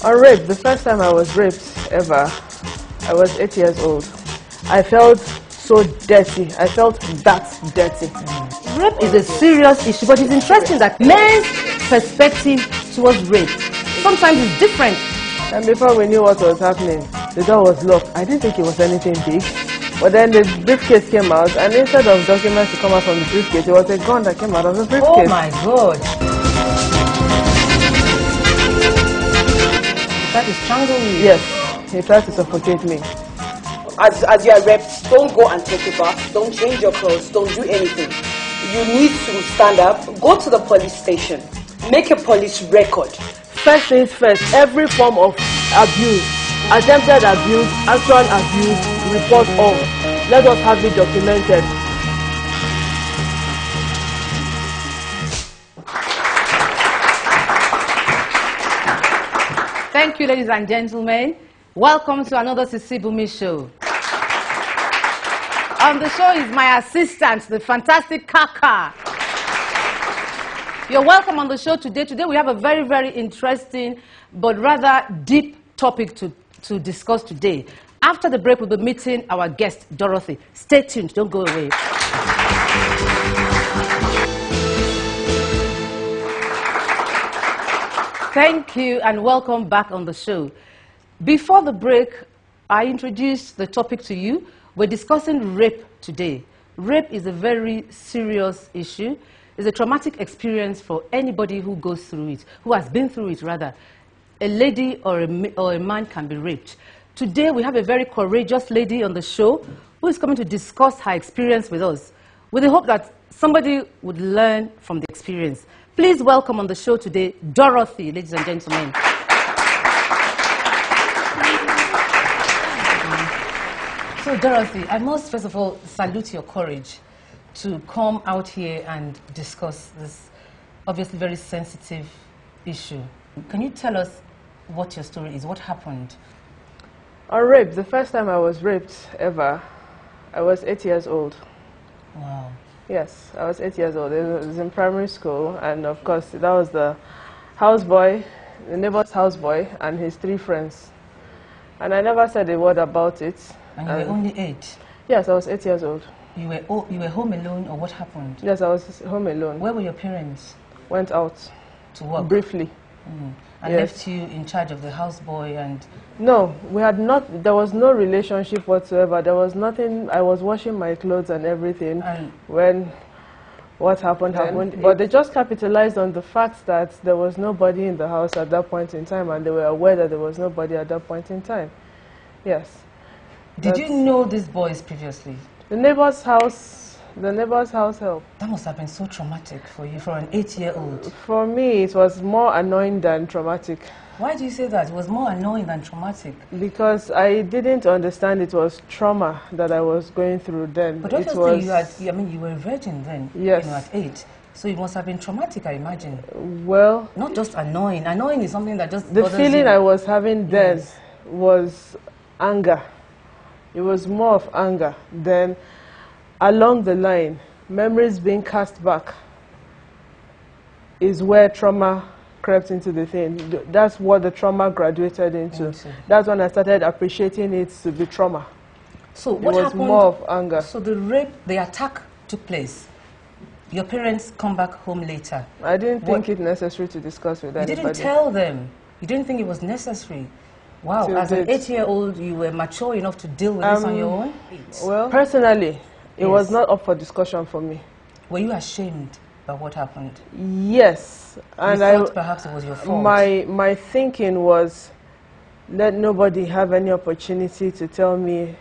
On rape, the first time I was raped ever, I was 8 years old. I felt so dirty. I felt that dirty. Rape is a serious issue, but it's interesting that men's perspective towards rape sometimes is different. And before we knew what was happening, the door was locked. I didn't think it was anything big. But then the briefcase came out, and instead of documents to come out from the briefcase, it was a gun that came out of the briefcase. Oh my God. He tried to strangle you? Yes, he tried to suffocate me. As you are raped, don't go and take a bath, don't change your clothes, don't do anything. You need to stand up, go to the police station, make a police record. First things first, every form of abuse, attempted abuse, actual abuse, report all. Let us have it documented. Thank you, ladies and gentlemen. Welcome to another Sisi Bumi show. On the show is my assistant, the fantastic Kaka. You're welcome on the show today. Today we have a very, very interesting but rather deep topic to discuss today. After the break, we'll be meeting our guest, Dorothy. Stay tuned. Don't go away. Thank you and welcome back on the show. Before the break, I introduced the topic to you. We're discussing rape today. Rape is a very serious issue. It's a traumatic experience for anybody who goes through it, who has been through it rather. A lady or a man can be raped. Today we have a very courageous lady on the show who is coming to discuss her experience with us, with the hope that somebody would learn from the experience. Please welcome on the show today, Dorothy, ladies and gentlemen. So, Dorothy, I must first of all salute your courage to come out here and discuss this obviously very sensitive issue. Can you tell us what your story is? What happened? On rape, the first time I was raped ever, I was 8 years old. Wow. Yes, I was 8 years old. It was in primary school, and of course, that was the houseboy, the neighbor's houseboy, and his 3 friends. And I never said a word about it. And you were only 8? Yes, I was 8 years old. You were home alone, or what happened? Yes, I was home alone. Where were your parents? Went out. To work? Briefly. And left you in charge of the houseboy and... No, there was no relationship whatsoever. There was nothing. I was washing my clothes and everything when what happened happened. But they just capitalized on the fact that there was nobody in the house at that point in time, and they were aware that there was nobody at that point in time. Yes. Did you know these boys previously? The neighbor's house help. That must have been so traumatic for you, for an 8-year-old. For me, it was more annoying than traumatic. Why do you say that? It was more annoying than traumatic. Because I didn't understand it was trauma that I was going through then. But obviously you were a virgin then. Yes. At 8. So it must have been traumatic, I imagine. Well... Not just annoying. Annoying is something that just The feeling I was having then was anger. It was more of anger. Then along the line, memories being cast back is where trauma crept into the thing. That's what the trauma graduated into. That's when I started appreciating it to be trauma. So what happened? It was more of anger. So the attack took place. Your parents come back home later. I didn't think it necessary to discuss with anybody. You didn't tell them. You didn't think it was necessary. Wow, as an 8-year-old, you were mature enough to deal with this on your own? Well, personally, it was not up for discussion for me. Were you ashamed by what happened? Yes. And you thought perhaps it was your fault? My thinking was, let nobody have any opportunity to tell me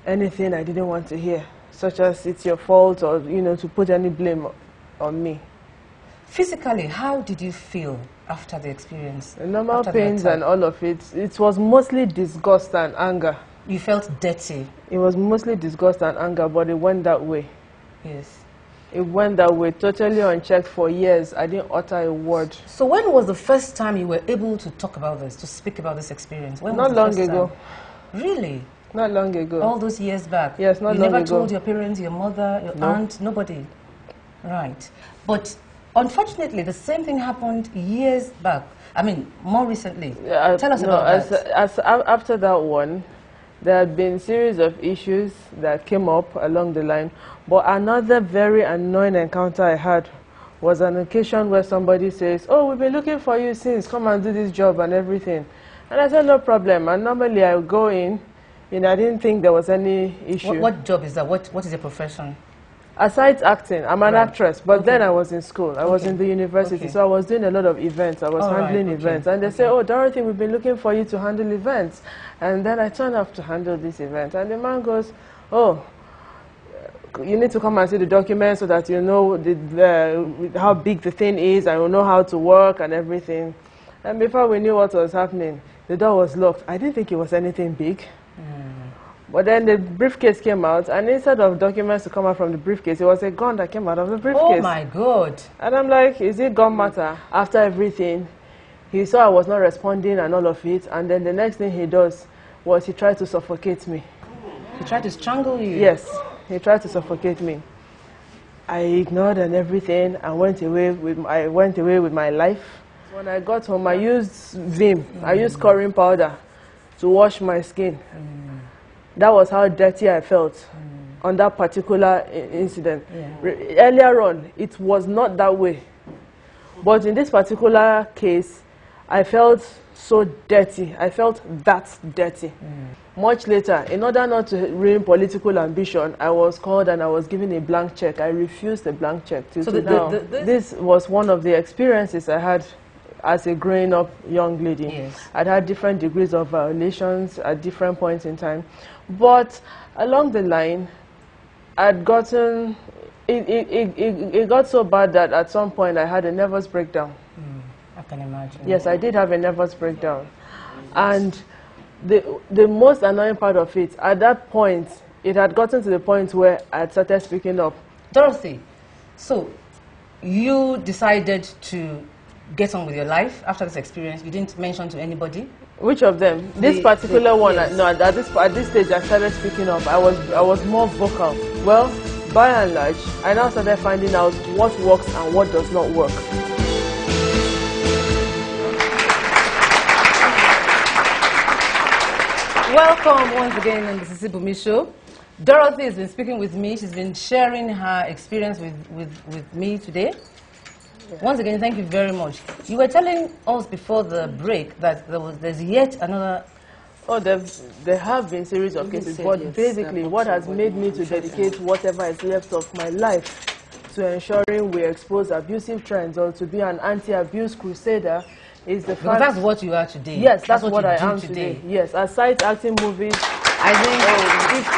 anything I didn't want to hear, such as it's your fault or, to put any blame on me. Physically, how did you feel after the experience? The normal pains and all of it. It was mostly disgust and anger. You felt dirty? It was mostly disgust and anger, but it went that way. Yes. It went that way, totally unchecked for years. I didn't utter a word. So when was the first time you were able to talk about this, to speak about this experience? When Not long ago. Really? Not long ago. All those years back? Yes, not long ago. You never told your parents, your mother, your aunt, nobody? Right. But Unfortunately, the same thing happened years back. I mean, more recently. Tell us about that. After that one, there had been a series of issues that came up along the line. But another very annoying encounter I had was an occasion where somebody says, "Oh, we've been looking for you since, come and do this job and everything." And I said, "No problem." And normally I would go in, I didn't think there was any issue. What job is that? What is your profession? Aside acting, I'm an actress, but then I was in school. I was in the university, so I was doing a lot of events. I was handling events. And they say, "Oh, Dorothy, we've been looking for you to handle events." And then I turned up to handle this event. And the man goes, "Oh, you need to come and see the documents so that you know how big the thing is and you know how to work and everything." And before we knew what was happening, the door was locked. I didn't think it was anything big. But then the briefcase came out, and instead of documents to come out from the briefcase, it was a gun that came out of the briefcase. Oh my God. And I'm like, is it gun matter? After everything, he saw I was not responding and all of it, and then the next thing he does was he tried to suffocate me. He tried to strangle you? Yes, he tried to suffocate me. I ignored and everything, and went away with my life. When I got home, I used Vim, I used chlorine powder to wash my skin. That was how dirty I felt on that particular incident. Earlier on, it was not that way. But in this particular case, I felt so dirty. I felt that dirty. Much later, in order not to ruin political ambition, I was called and I was given a blank check. I refused the blank check. So this was one of the experiences I had as a growing up young lady. Yes. I'd had different degrees of violations at different points in time. But along the line, I'd gotten, it got so bad that at some point I had a nervous breakdown. I can imagine. Yes, I did have a nervous breakdown. And the most annoying part of it, at that point, it had gotten to the point where I had started speaking up. Dorothy, so you decided to get on with your life after this experience. You didn't mention to anybody? Which of them? This particular one, yes. No, at this stage I started speaking up. I was more vocal. Well, by and large, I now started finding out what works and what does not work. Welcome once again on the Sisi Bumi Show. Dorothy has been speaking with me. She's been sharing her experience with me today. Once again, thank you very much. You were telling us before the break that there's yet another... Oh, there have been series of cases, but yes, basically what has made me to dedicate whatever is left of my life to ensuring we expose abusive trends or to be an anti-abuse crusader is the fact... That's what you are today. Yes, that's what I am today. Yes, aside acting movies, I think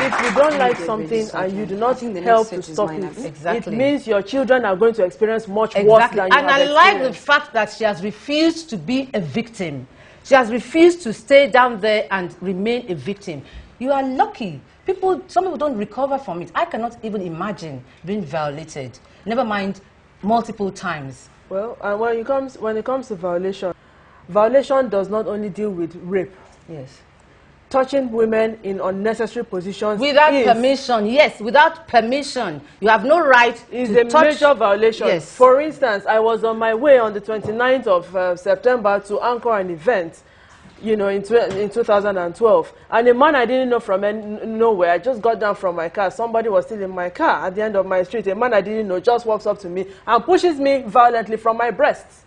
if you don't like something and you do not help to stop it, it means your children are going to experience much worse than you have experienced. And I like the fact that she has refused to be a victim. She has refused to stay down there and remain a victim. You are lucky. Some people don't recover from it. I cannot even imagine being violated, never mind multiple times. Well, when it comes to violation does not only deal with rape. Yes. Touching women in unnecessary positions without permission. Yes, without permission. You have no right to touch. Major violation. Yes. For instance, I was on my way on the 29th of September to anchor an event, in 2012. And a man I didn't know from nowhere, I just got down from my car. Somebody was still in my car at the end of my street. A man I didn't know just walks up to me and pushes me violently from my breasts.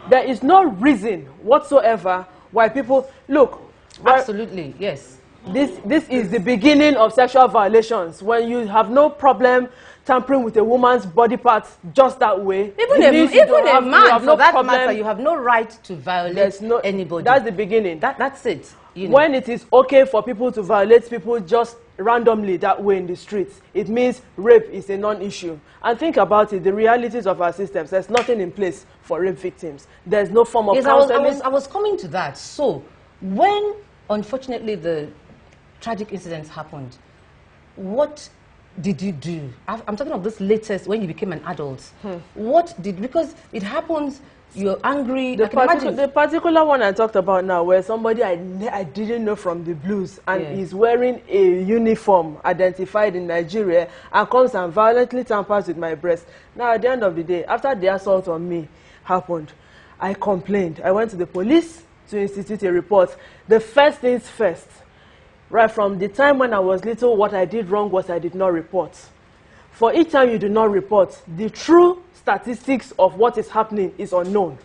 There is no reason whatsoever why people... Look, absolutely, yes. This is the beginning of sexual violations, when you have no problem tampering with a woman's body parts just that way. Even a man, for that matter, you have no right to violate anybody. That's the beginning. That's it. When it is okay for people to violate people just randomly that way in the streets, it means rape is a non-issue. And think about it, the realities of our systems, there's nothing in place for rape victims. There's no form of counseling. I was coming to that. So, when, unfortunately, the tragic incidents happened, what did you do? I'm talking of this latest, when you became an adult. Because it happens you're angry. The particular one I talked about now, where somebody I didn't know from the blues and is wearing a uniform identified in Nigeria and comes and violently tampers with my breast. Now, at the end of the day, after the assault on me happened, I complained. I went to the police to institute a report. The first things first, right from the time when I was little, what I did wrong was I did not report. For each time you do not report, the true statistics of what is happening is unknown.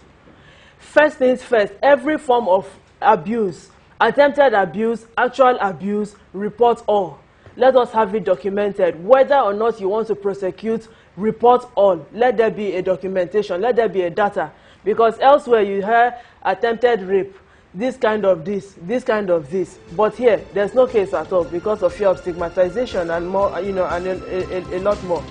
First things first, every form of abuse, attempted abuse, actual abuse, report all. Let us have it documented. Whether or not you want to prosecute, report all. Let there be a documentation, let there be a data. Because elsewhere you hear attempted rape, this kind of this, this kind of this. But here, there's no case at all because of fear of stigmatization and more, you know, and a lot more.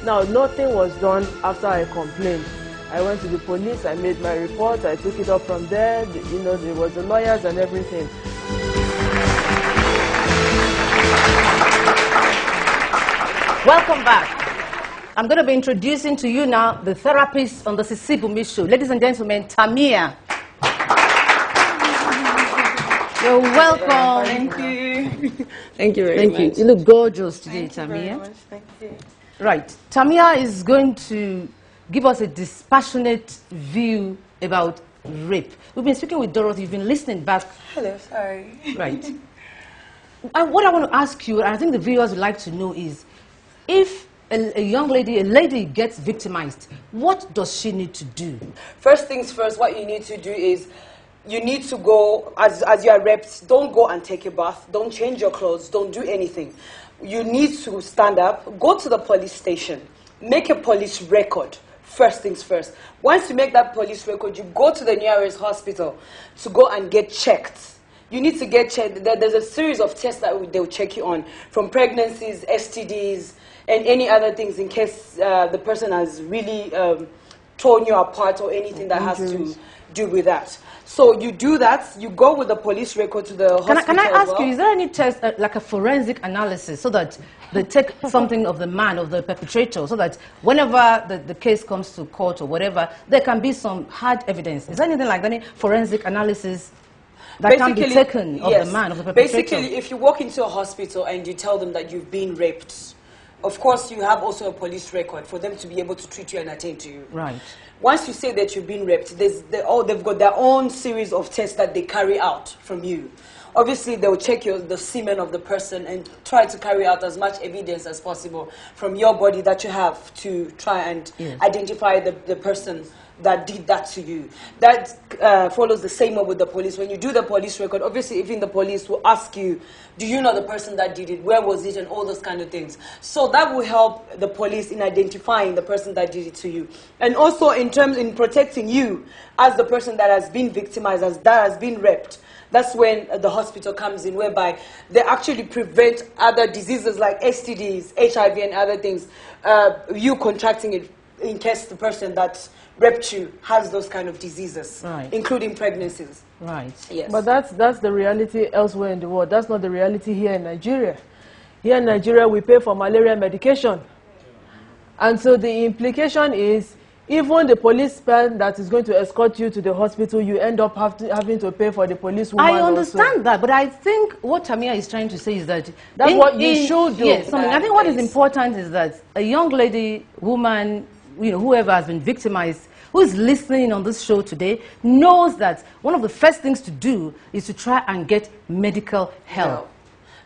Now, nothing was done after I complained. I went to the police, I made my report, I took it up from there, you know, there was the lawyers and everything. Welcome back. I'm going to be introducing to you now the therapist on the Sisi Bumi show. Ladies and gentlemen, Tamia. You're welcome. Thank you. Thank you very much. Thank you. You look gorgeous today, Tamia. Thank you very much. Thank you. Right. Tamia is going to give us a dispassionate view about rape. We've been speaking with Dorothy. You've been listening back. Hello, sorry. Right. And what I want to ask you, and I think the viewers would like to know, is if a young lady, a lady gets victimized, what does she need to do? First things first, what you need to do is you need to go, as you are raped, don't go and take a bath, don't change your clothes, don't do anything. You need to stand up, go to the police station, make a police record. First things first. Once you make that police record, you go to the nearest hospital to go and get checked. You need to get checked. There's a series of tests that they'll check you on, from pregnancies, STDs, and any other things in case the person has really torn you apart or anything that has to do with that. So you do that, you go with the police record to the hospital. Can I ask you, is there any test, like a forensic analysis, so that they take something of the man, of the perpetrator, so that whenever the case comes to court or whatever, there can be some hard evidence? Is there anything like that, any forensic analysis that can be taken of the man, of the perpetrator? Basically, if you walk into a hospital and you tell them that you've been raped, of course you have also a police record for them to be able to treat you and attend to you. Right. Once you say that you've been raped, they've got their own series of tests that they carry out from you. Obviously, they'll check the semen of the person and try to carry out as much evidence as possible from your body that you have to try and identify the person that did that to you. That follows the same way with the police. When you do the police record, obviously even the police will ask you, do you know the person that did it? Where was it? And all those kind of things. So that will help the police in identifying the person that did it to you. And also in protecting you as the person that has been victimized, that has been raped. That's when the hospital comes in, whereby they actually prevent other diseases like STDs, HIV and other things, you contracting it in case the person that raped you has those kind of diseases, including pregnancies. Right. Yes. But that's the reality elsewhere in the world. That's not the reality here in Nigeria. Here in Nigeria, we pay for malaria medication. And so the implication is, even the policeman that is going to escort you to the hospital, you end up having to pay for the policewoman. I understand that, but I think what Tamia is trying to say is that that's what you should do. Yes, I think what is important is that a young lady, woman, you know, whoever has been victimized, who is listening on this show today, knows that one of the first things to do is to try and get medical help.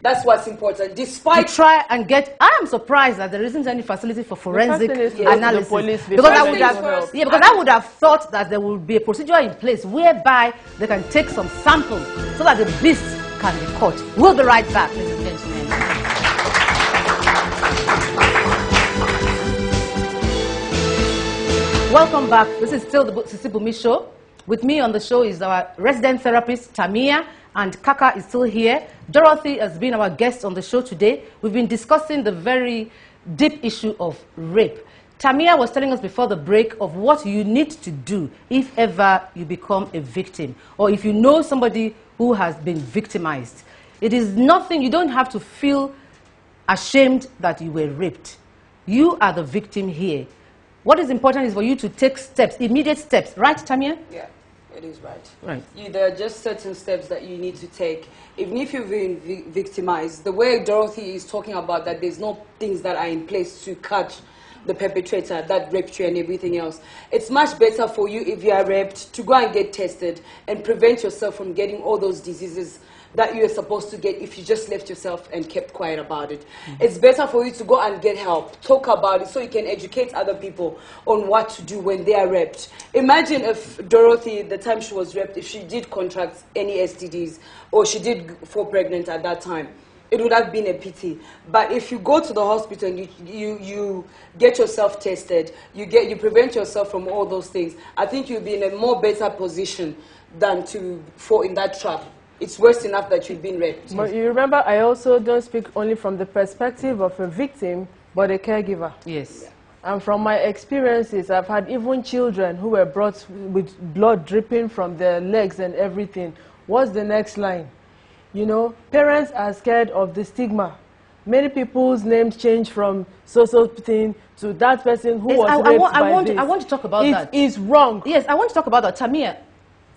That's what's important. Despite try and get, I am surprised that there isn't any facility for forensic analysis. Because I would have thought that there would be a procedure in place whereby they can take some samples so that the beast can be caught. We'll be right back, ladies and gentlemen. Welcome back. This is still the Sisi Bumi show. With me on the show is our resident therapist, Tamia, and Kaka is still here. Dorothy has been our guest on the show today. We've been discussing the very deep issue of rape. Tamia was telling us before the break of what you need to do if ever you become a victim, or if you know somebody who has been victimized. It is nothing, you don't have to feel ashamed that you were raped. You are the victim here. What is important is for you to take steps, immediate steps. Right, Tamia? Yeah, it is right. Right. There are just certain steps that you need to take. Even if you've been victimized, the way Dorothy is talking about that there's no things that are in place to catch the perpetrator that raped you and everything else. It's much better for you, if you are raped, to go and get tested and prevent yourself from getting all those diseases that you are supposed to get if you just left yourself and kept quiet about it. It's better for you to go and get help, talk about it, so you can educate other people on what to do when they are raped. Imagine if Dorothy, the time she was raped, if she did contract any STDs or she did fall pregnant at that time, it would have been a pity. But if you go to the hospital and you get yourself tested, you prevent yourself from all those things, I think you'll be in a more better position than to fall in that trap. It's worse enough that you've been raped. But you remember, I also don't speak only from the perspective of a victim, but a caregiver. Yes. And from my experiences, I've had even children who were brought with blood dripping from their legs and everything. What's the next line? You know, parents are scared of the stigma. Many people's names change from so-so thing to that person who was raped by this. I want to talk about that. It is wrong. Yes, I want to talk about that. Tamia,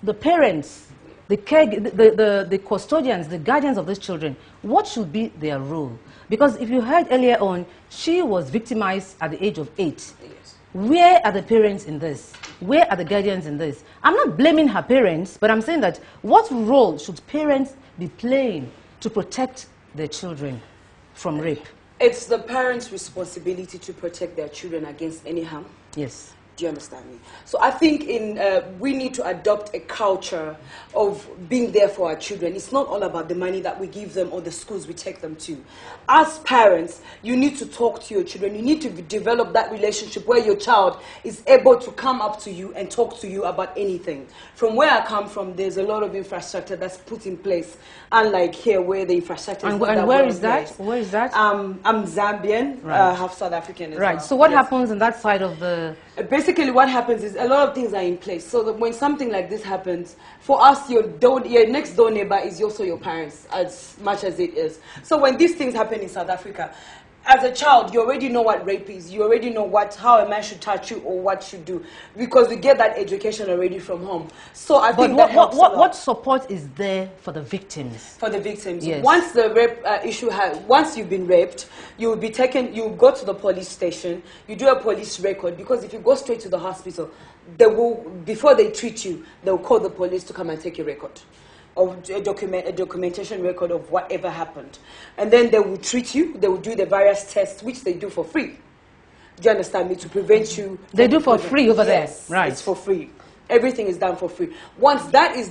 the parents, the custodians, the guardians of these children, what should be their role? Because if you heard earlier on, she was victimized at the age of 8. Yes. Where are the parents in this? Where are the guardians in this? I'm not blaming her parents, but I'm saying that what role should parents be playing to protect their children from rape? It's the parents' responsibility to protect their children against any harm. Yes. Do you understand me? So I think we need to adopt a culture of being there for our children. It's not all about the money that we give them or the schools we take them to. As parents, you need to talk to your children. You need to develop that relationship where your child is able to come up to you and talk to you about anything. From where I come from, there's a lot of infrastructure that's put in place, unlike here where the infrastructure is not that where well is that? placed. Where is that? I'm Zambian, Right. half South African as well. Right. So what Yes. happens on that side of the... Basically, what happens is a lot of things are in place. So that when something like this happens, for us, your next door neighbor is also your parents, as much as it is. So when these things happen in South Africa, as a child, you already know what rape is. You already know how a man should touch you or what should do, because we get that education already from home. So I think that helps a lot. What support is there for the victims? For the victims, Yes. once the rape once you've been raped, you will be taken. You go to the police station. You do a police record, because if you go straight to the hospital, before they treat you, they will call the police to come and take your record, or a documentation record of whatever happened, and then they will treat you. They will do the various tests, which they do for free. Do you understand me? To prevent you. They do for free over there. Yes, Right. it's for free. Everything is done for free. Once that is